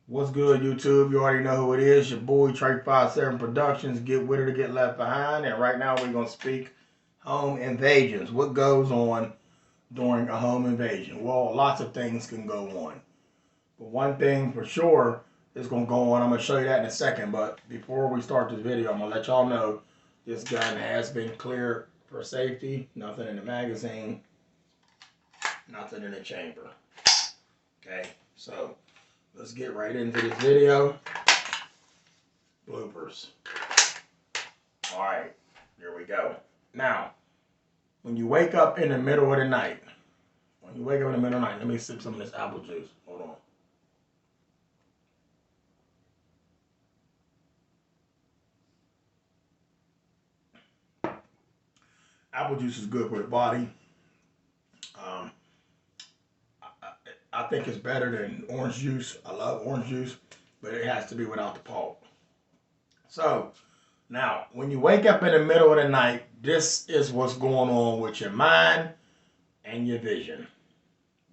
What's good, YouTube? You already know who it is. Your boy Trey57 Productions. Get with it or get left behind. And right now we're gonna speak home invasions. What goes on during a home invasion? Well, lots of things can go on, but one thing for sure is gonna go on. I'm gonna show you that in a second. But before we start this video, I'm gonna let y'all know this gun has been cleared for safety. Nothing in the magazine. Nothing in the chamber. Okay, so let's get right into this video. Bloopers. Alright, here we go. Now, when you wake up in the middle of the night, let me sip some of this apple juice. Hold on. Apple juice is good for the body. Um, I think it's better than orange juice. I love orange juice, but it has to be without the pulp. So, now, when you wake up in the middle of the night, this is what's going on with your mind and your vision.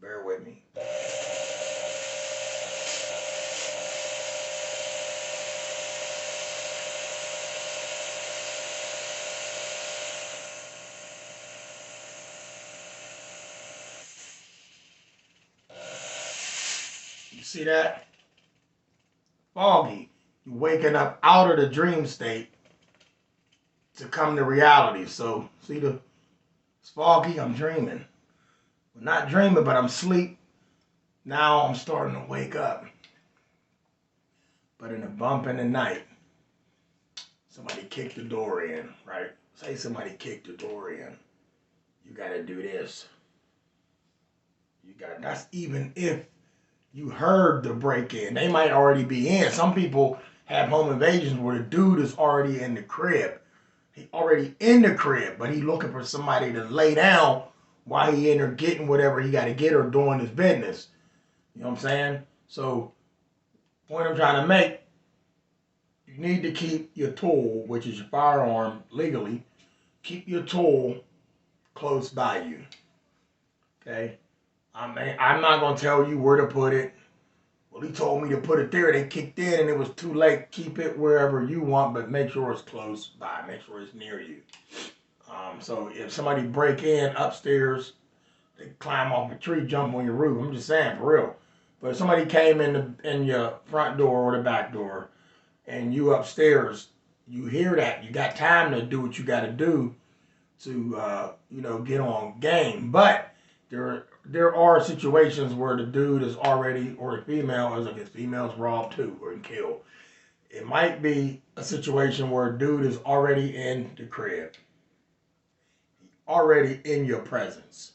Bear with me. You see that? Foggy. You're waking up out of the dream state to come to reality. So, see it's foggy, I'm dreaming. Well, not dreaming, but I'm asleep. Now I'm starting to wake up. But in a bump in the night, somebody kicked the door in, right? Say somebody kicked the door in. You gotta do this. That's even if you heard the break-in. They might already be in. Some people have home invasions where the dude is already in the crib. He already in the crib, but he looking for somebody to lay down while he in there getting whatever he got to get or doing his business. You know what I'm saying? So, point I'm trying to make, you need to keep your tool, which is your firearm legally, keep your tool close by you. Okay? I'm not going to tell you where to put it. Well, he told me to put it there. They kicked in and it was too late. Keep it wherever you want, but make sure it's close by. Make sure it's near you. So if somebody break in upstairs, they climb off a tree, jump on your roof. I'm just saying, for real. But if somebody came in your front door or the back door, and you upstairs, you hear that. You got time to do what you got to do to get on game. But there are situations where the dude is already, or the female, as I guess females robbed too or killed. It might be a situation where a dude is already in the crib, already in your presence.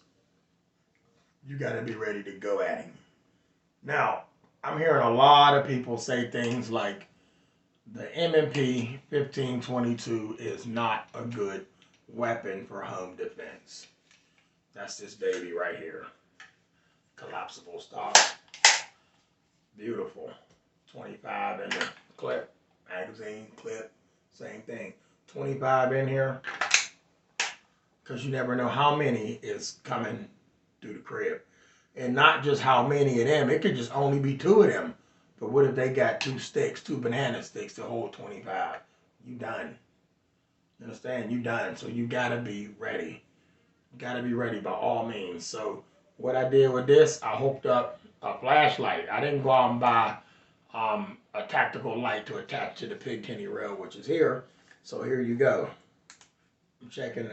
You got to be ready to go at him. Now, I'm hearing a lot of people say things like the M&P 1522 is not a good weapon for home defense. That's this baby right here. Collapsible stock. Beautiful. 25 in the clip. Magazine, clip, same thing. 25 in here. Because you never know how many is coming through the crib. And not just how many of them. It could just only be 2 of them. But what if they got 2 sticks, 2 banana sticks to hold 25? You done. You understand? You done. So you got to be ready. You got to be ready by all means. So what I did with this, I hooked up a flashlight. I didn't go out and buy a tactical light to attach to the Pigpenny rail, which is here. So here you go. I'm checking.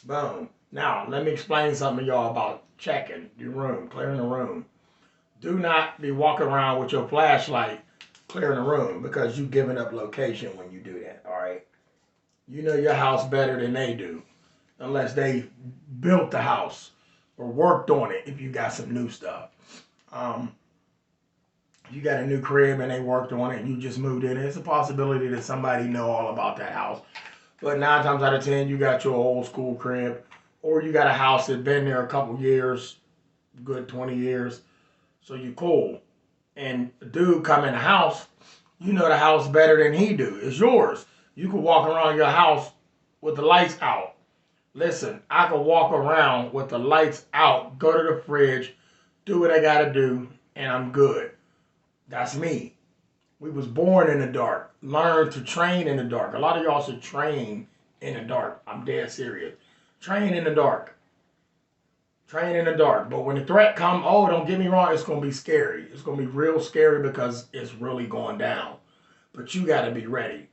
Boom. Now, let me explain something to y'all about checking your room, clearing the room. Do not be walking around with your flashlight clearing the room because you're giving up location when you do that, all right? You know your house better than they do unless they built the house or worked on it if you got some new stuff. If you got a new crib and they worked on it and you just moved in, it's a possibility that somebody know all about that house. But 9 times out of 10, you got your old school crib or you got a house that's been there a couple years, good 20 years, so you cool. And a dude come in the house, you know the house better than he do. It's yours. You can walk around your house with the lights out. Listen, I can walk around with the lights out, go to the fridge, do what I gotta do, and I'm good. That's me. We was born in the dark. Learn to train in the dark. A lot of y'all should train in the dark. I'm dead serious. Train in the dark. Train in the dark. But when the threat come, oh, don't get me wrong, it's going to be scary. It's going to be real scary because it's really going down. But you got to be ready.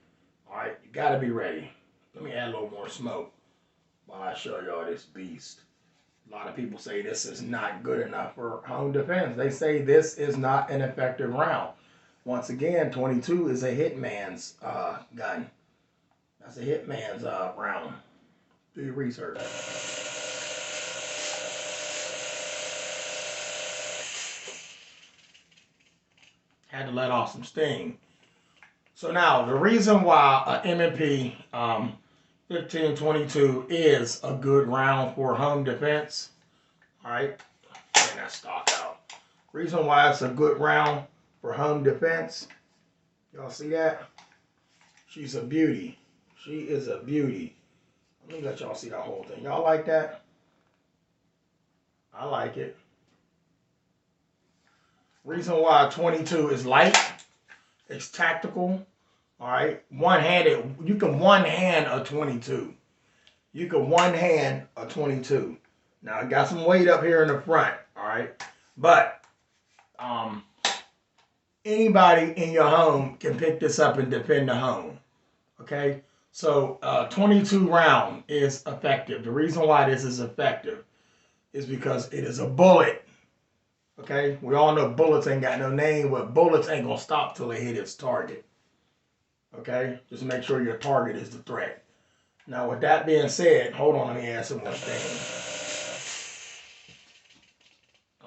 All right? You got to be ready. Let me add a little more smoke while I show y'all this beast. A lot of people say this is not good enough for home defense. They say this is not an effective round. Once again, 22 is a hitman's gun. That's a hitman's round. Do your research. Had to let off some steam. So now, the reason why an M&P 1522 is a good round for home defense, all right, bring that stock out. Reason why it's a good round for home defense, y'all see that? She's a beauty. She is a beauty. Let me let y'all see that whole thing. Y'all like that? I like it. Reason why 22 is light, it's tactical, all right? One-handed, you can one-hand a 22. You can one-hand a 22. Now, I got some weight up here in the front, all right? But anybody in your home can pick this up and defend the home, okay? So 22 round is effective. The reason why this is effective is because it is a bullet. Okay, we all know bullets ain't got no name, but bullets ain't gonna stop till it hit its target. Okay, just make sure your target is the threat. Now, with that being said, hold on, let me add some more steam.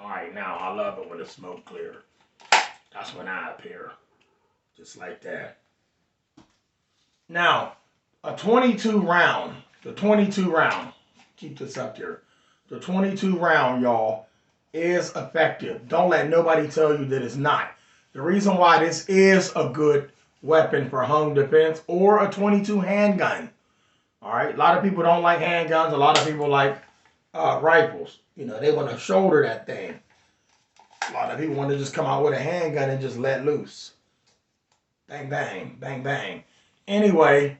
All right, now I love it when the smoke clears. That's when I appear, just like that. Now, a 22 round, the 22 round, keep this up here. The 22 round, y'all, is effective. Don't let nobody tell you that it's not. The reason why this is a good weapon for home defense or a 22 handgun. All right, a lot of people don't like handguns. A lot of people like rifles. You know, they want to shoulder that thing. A lot of people want to just come out with a handgun and just let loose. Bang, bang, bang, bang. Anyway,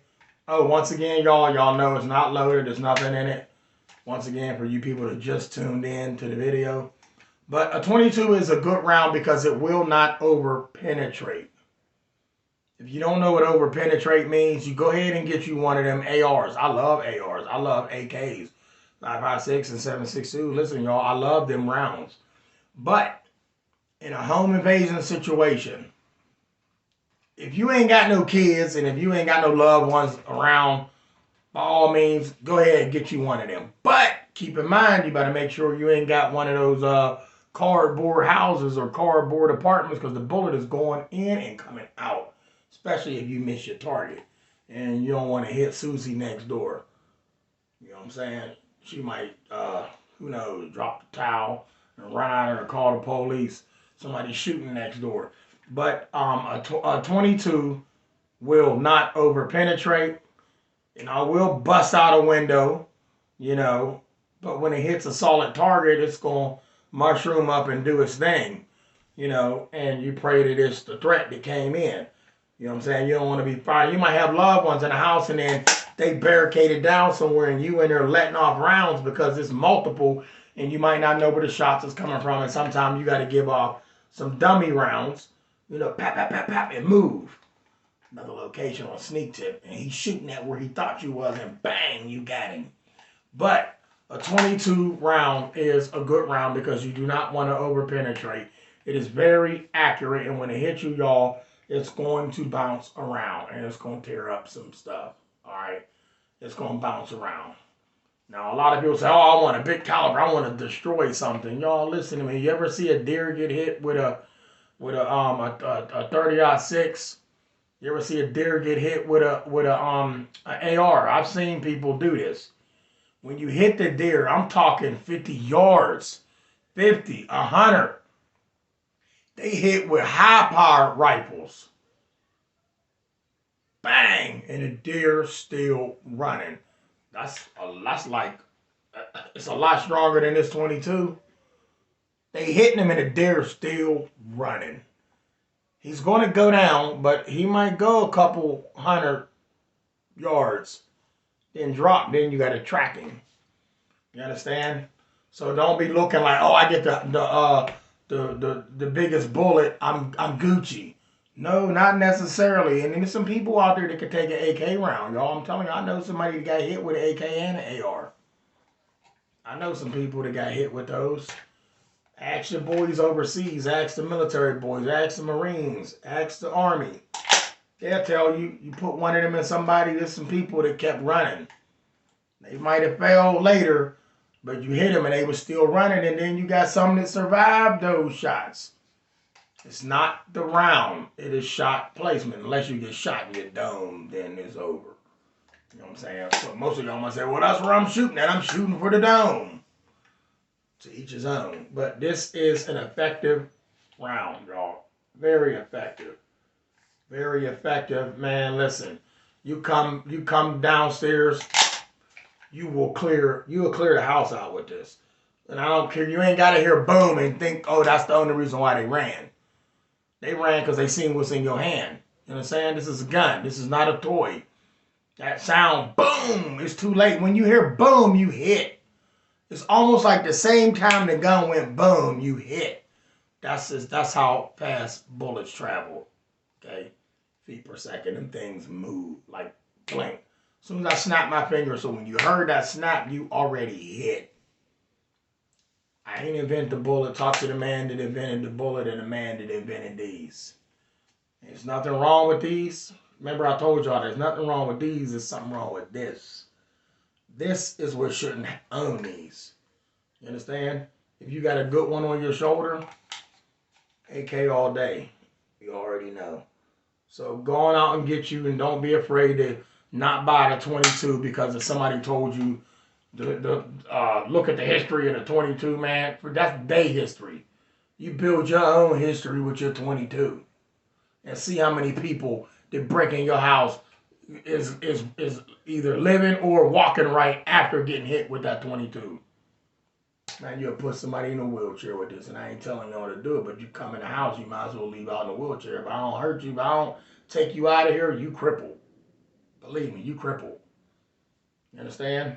once again, y'all know it's not loaded. There's nothing in it. Once again, for you people that just tuned in to the video. But a 22 is a good round because it will not over-penetrate. If you don't know what over-penetrate means, you go ahead and get you one of them ARs. I love ARs. I love AKs. 5.56 and 7.62. Listen, y'all, I love them rounds. But in a home invasion situation, if you ain't got no kids and if you ain't got no loved ones around, by all means, go ahead and get you one of them. But keep in mind, you better make sure you ain't got one of those cardboard houses or cardboard apartments, because the bullet is going in and coming out, especially if you miss your target and you don't want to hit Susie next door. You know what I'm saying? She might, who knows, drop the towel and run out there and call the police. Somebody's shooting next door. But a 22 will not over-penetrate. And I will bust out a window, you know, but when it hits a solid target, it's going to mushroom up and do its thing, you know, and you pray that it's the threat that came in. You know what I'm saying? You don't want to be fired. You might have loved ones in the house and then they barricaded down somewhere and you in there letting off rounds because it's multiple and you might not know where the shots is coming from. And sometimes you got to give off some dummy rounds, you know, pap, pap, pap, pap, and move. Another location on sneak tip, and he's shooting at where he thought you was, and bang, you got him. But a 22 round is a good round because you do not want to over-penetrate. It is very accurate, and when it hits you, y'all, it's going to bounce around, and it's going to tear up some stuff, all right? It's going to bounce around. Now, a lot of people say, oh, I want a big caliber. I want to destroy something. Y'all, listen to me. You ever see a deer get hit with a 30-06? You ever see a deer get hit with an AR? I've seen people do this. When you hit the deer, I'm talking 50 yards, 50, 100. They hit with high-powered rifles. Bang, and the deer's still running. That's like, it's a lot stronger than this 22. They hitting him and the deer's still running. He's going to go down, but he might go a couple 100 yards, then drop. Then you got to track him. You understand? So don't be looking like, oh, I get the biggest bullet. I'm Gucci. No, not necessarily. And there's some people out there that could take an AK round, y'all. I'm telling you, I know somebody that got hit with an AK and an AR. I know some people that got hit with those. Ask your boys overseas. Ask the military boys. Ask the Marines. Ask the Army. They'll tell you, you put one of them in somebody, there's some people that kept running. They might have failed later, but you hit them and they were still running, and then you got some that survived those shots. It's not the round. It is shot placement. Unless you get shot in your dome, then it's over. You know what I'm saying? So most of y'all might say, well, that's where I'm shooting at. I'm shooting for the dome. To each his own. But this is an effective round, y'all. Very effective. Very effective. Man, listen. You come downstairs, you'll clear the house out with this. And I don't care. You ain't got to hear boom and think, oh, that's the only reason why they ran. They ran because they seen what's in your hand. You know what I'm saying? This is a gun. This is not a toy. That sound, boom, it's too late. When you hear boom, you hit. It's almost like the same time the gun went boom, you hit. That's how fast bullets travel. Okay? Feet per second, and things move like blink. As soon as I snap my finger, so when you heard that snap, you already hit. I ain't invent the bullet. Talk to the man that invented the bullet and the man that invented these. There's nothing wrong with these. Remember I told y'all there's nothing wrong with these. There's something wrong with this. This is what shouldn't own these. You understand? If you got a good one on your shoulder, AK all day. You already know. So go on out and get you, and don't be afraid to not buy the 22 because if somebody told you look at the history of the 22, man. That's day history. You build your own history with your 22, and see how many people that break in your house is either living or walking right after getting hit with that 22. Man, you'll put somebody in a wheelchair with this, and I ain't telling y'all to do it, but you come in the house, you might as well leave out in a wheelchair. If I don't hurt you, if I don't take you out of here, you cripple. Believe me, you cripple. You understand?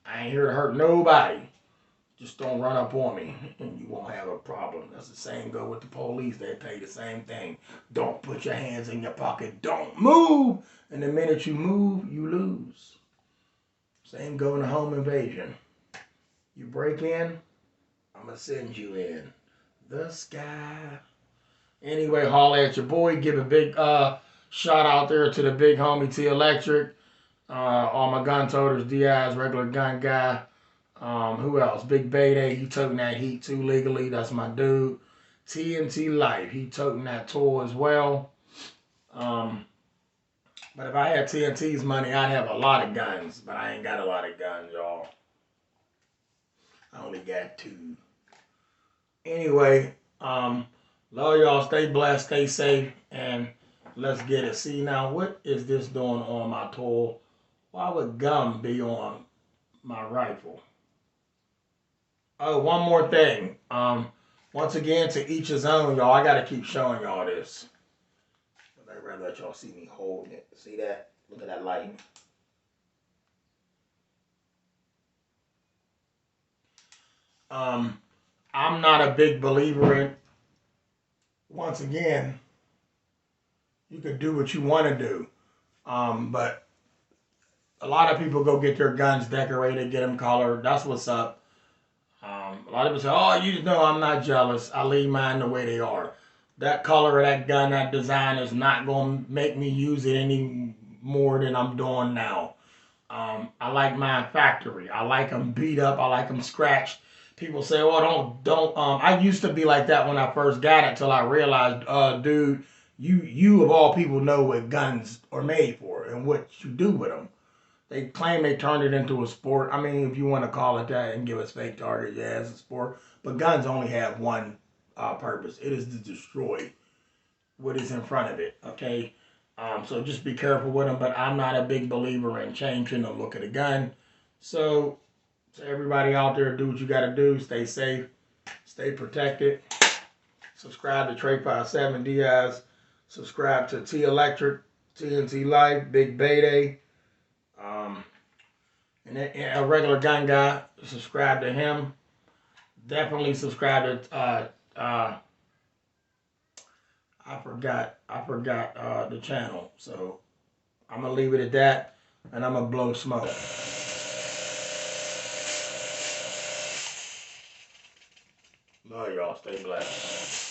I ain't here to hurt nobody. Just don't run up on me, and you won't have a problem. That's the same go with the police. They tell you the same thing. Don't put your hands in your pocket. Don't move. And the minute you move, you lose. Same go in a home invasion. You break in, I'm going to send you in. The sky. Anyway, holler at your boy. Give a big shout out there to the big homie T Electric. All my gun toters, DI's regular gun guy. Who else? Big Bayday, he toting that heat too legally. That's my dude. TNT Life, he toting that tool as well. But if I had TNT's money, I'd have a lot of guns. But I ain't got a lot of guns, y'all. I only got 2. Anyway, love y'all. Stay blessed, stay safe, and let's get it. See, now, what is this doing on my tool? Why would gum be on my rifle? Oh, one more thing. Once again, to each his own, y'all. I got to keep showing y'all this. I'd rather let y'all see me holding it. See that? Look at that light. I'm not a big believer in, once again, you could do what you want to do. But a lot of people go get their guns decorated, get them colored. That's what's up. A lot of people say, oh, you just know I'm not jealous. I leave mine the way they are. That color of that gun, that design is not going to make me use it any more than I'm doing now. I like mine factory. I like them beat up. I like them scratched. People say, oh, don't. I used to be like that when I first got it till I realized, dude, you of all people know what guns are made for and what you do with them. They claim they turned it into a sport. I mean, if you want to call it that and give us fake targets, yeah, it's a sport. But guns only have one purpose. It is to destroy what is in front of it, okay? So just be careful with them. But I'm not a big believer in changing the look of the gun. So everybody out there, do what you got to do. Stay safe. Stay protected. Subscribe to Trey 57 Diaz. Subscribe to T Electric, TNT Life, Big Bayday. And a regular gun guy. Subscribe to him. Definitely subscribe to I forgot the channel. So I'm gonna leave it at that, and I'm gonna blow smoke. Love y'all. Stay blessed.